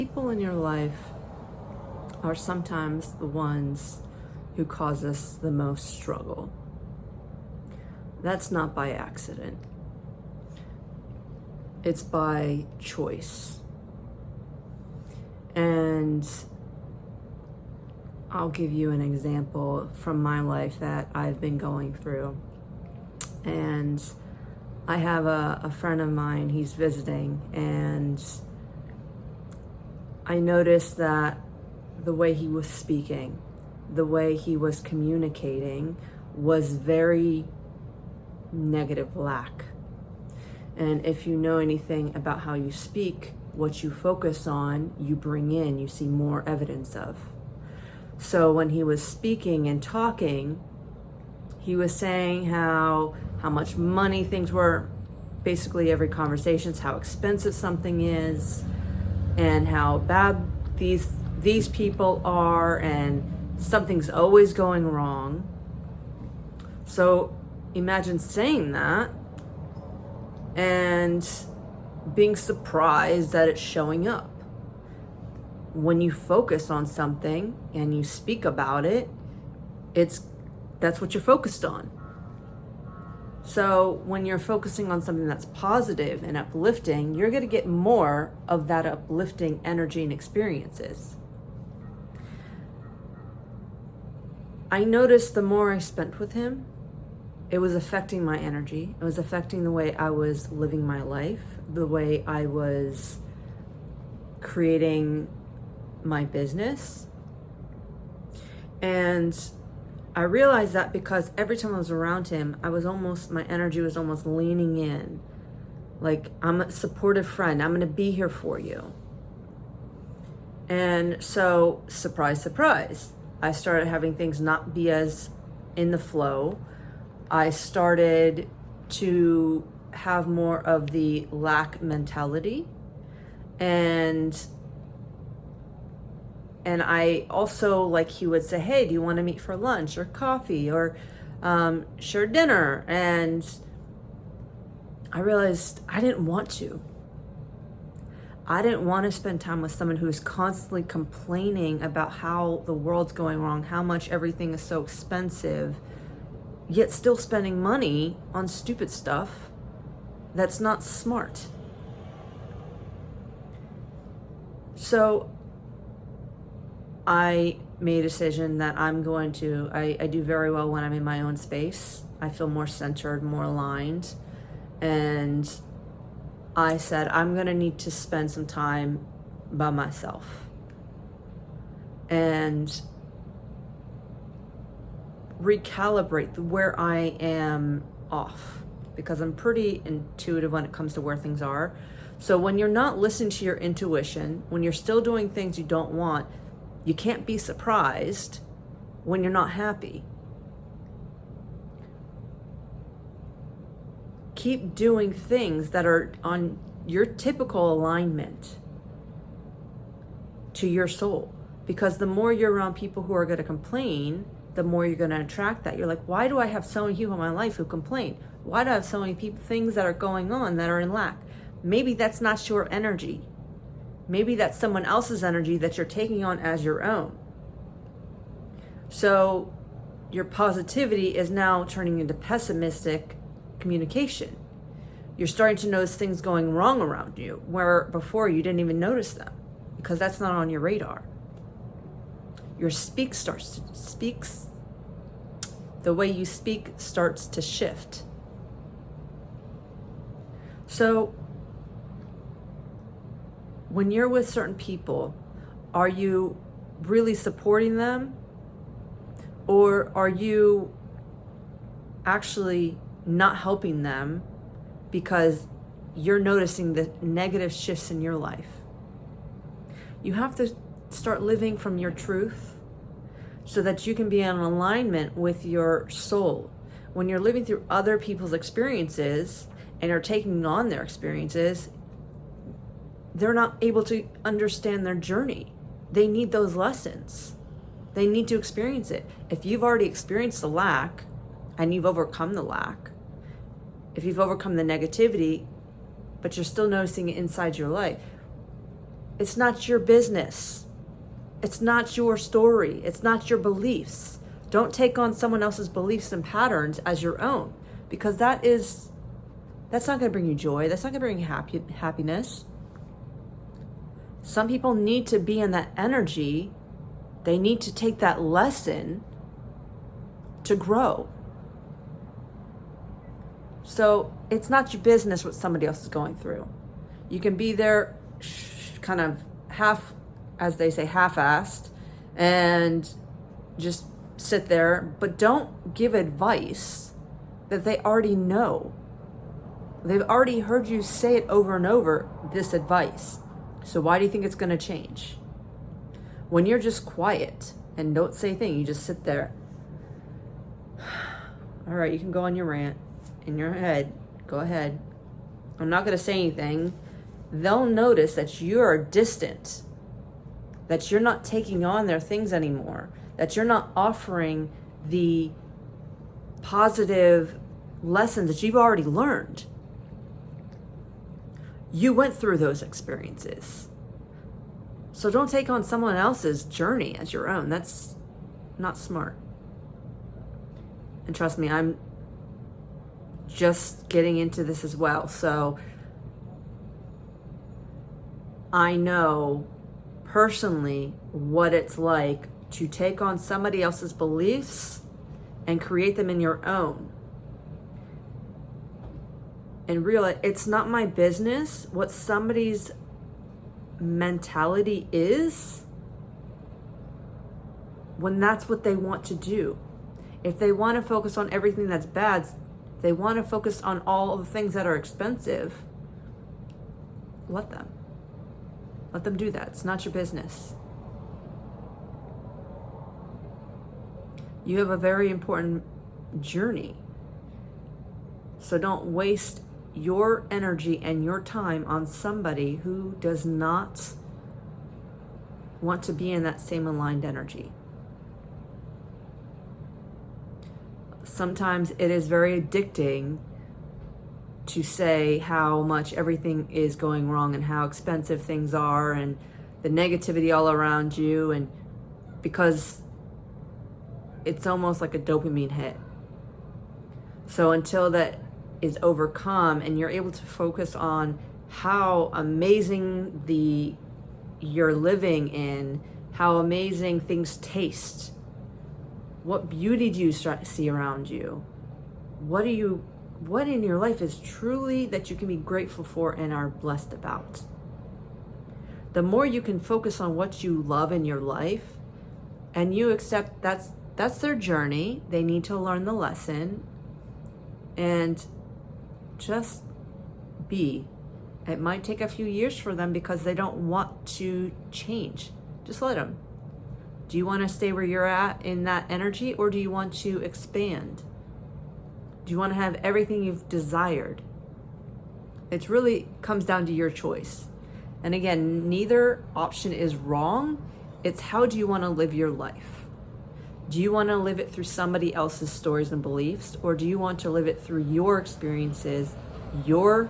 People in your life are sometimes the ones who cause us the most struggle. That's not by accident. It's by choice. And I'll give you an example from my life that I've been going through. And I have a friend of mine, he's visiting, and I noticed that the way he was speaking, the way he was communicating was very negative lack. And if you know anything about how you speak, what you focus on, you bring in, you see more evidence of. So when he was speaking and talking, he was saying how much money things were, basically every conversation is how expensive something is, and how bad these people are, and something's always going wrong. So imagine saying that and being surprised that it's showing up. When you focus on something and you speak about it, that's what you're focused on. So when you're focusing on something that's positive and uplifting, you're going to get more of that uplifting energy and experiences. I noticed the more I spent with him, it was affecting my energy. It was affecting the way I was living my life, the way I was creating my business. And I realized that because every time I was around him, my energy was almost leaning in. Like, I'm a supportive friend. I'm going to be here for you. And so, surprise, surprise, I started having things not be as in the flow. I started to have more of the lack mentality. And I also, like, he would say, hey, do you want to meet for lunch or coffee or share dinner? And I realized I didn't want to. I didn't want to spend time with someone who is constantly complaining about how the world's going wrong, how much everything is so expensive, yet still spending money on stupid stuff that's not smart. So I made a decision that I do very well when I'm in my own space. I feel more centered, more aligned. And I said, I'm going to need to spend some time by myself and recalibrate where I am off, because I'm pretty intuitive when it comes to where things are. So when you're not listening to your intuition, when you're still doing things you don't want, you can't be surprised when you're not happy. Keep doing things that are on your typical alignment to your soul. Because the more you're around people who are going to complain, the more you're going to attract that. You're like, why do I have so many people in my life who complain? Why do I have so many things that are going on that are in lack? Maybe that's not your energy. Maybe that's someone else's energy that you're taking on as your own. So your positivity is now turning into pessimistic communication. You're starting to notice things going wrong around you, where before you didn't even notice them, because that's not on your radar. The way you speak starts to shift. So when you're with certain people, are you really supporting them? Or are you actually not helping them because you're noticing the negative shifts in your life? You have to start living from your truth so that you can be in alignment with your soul. When you're living through other people's experiences and you're taking on their experiences, they're not able to understand their journey. They need those lessons. They need to experience it. If you've already experienced the lack and you've overcome the lack, if you've overcome the negativity, but you're still noticing it inside your life, It's not your business. It's not your story. It's not your beliefs. Don't take on someone else's beliefs and patterns as your own, because that's not going to bring you joy. That's not going to bring you happiness. Some people need to be in that energy. They need to take that lesson to grow. So it's not your business what somebody else is going through. You can be there kind of half, as they say, half-assed, and just sit there, but don't give advice that they already know. They've already heard you say it over and over, this advice. So why do you think it's going to change? When you're just quiet and don't say a thing, you just sit there. All right, you can go on your rant in your head. Go ahead. I'm not going to say anything. They'll notice that you're distant, that you're not taking on their things anymore, that you're not offering the positive lessons that you've already learned. You went through those experiences. So don't take on someone else's journey as your own. That's not smart. And trust me, I'm just getting into this as well. So I know personally what it's like to take on somebody else's beliefs and create them in your own. And realize it's not my business what somebody's mentality is when that's what they want to do. If they want to focus on everything that's bad, they want to focus on all the things that are expensive, let them. Let them do that. It's not your business. You have a very important journey. So don't waste your energy and your time on somebody who does not want to be in that same aligned energy. Sometimes it is very addicting to say how much everything is going wrong and how expensive things are and the negativity all around you, and because it's almost like a dopamine hit. So until that is overcome and you're able to focus on how amazing you're living in, how amazing things taste, what beauty do you see around you, what in your life is truly that you can be grateful for and are blessed about. The more you can focus on what you love in your life and you accept that's their journey, they need to learn the lesson, and just be. It might take a few years for them because they don't want to change. Just let them. Do you want to stay where you're at in that energy, or do you want to expand? Do you want to have everything you've desired? It really comes down to your choice. And again, neither option is wrong. It's how do you want to live your life? Do you want to live it through somebody else's stories and beliefs, or do you want to live it through your experiences, your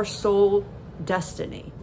soul destiny?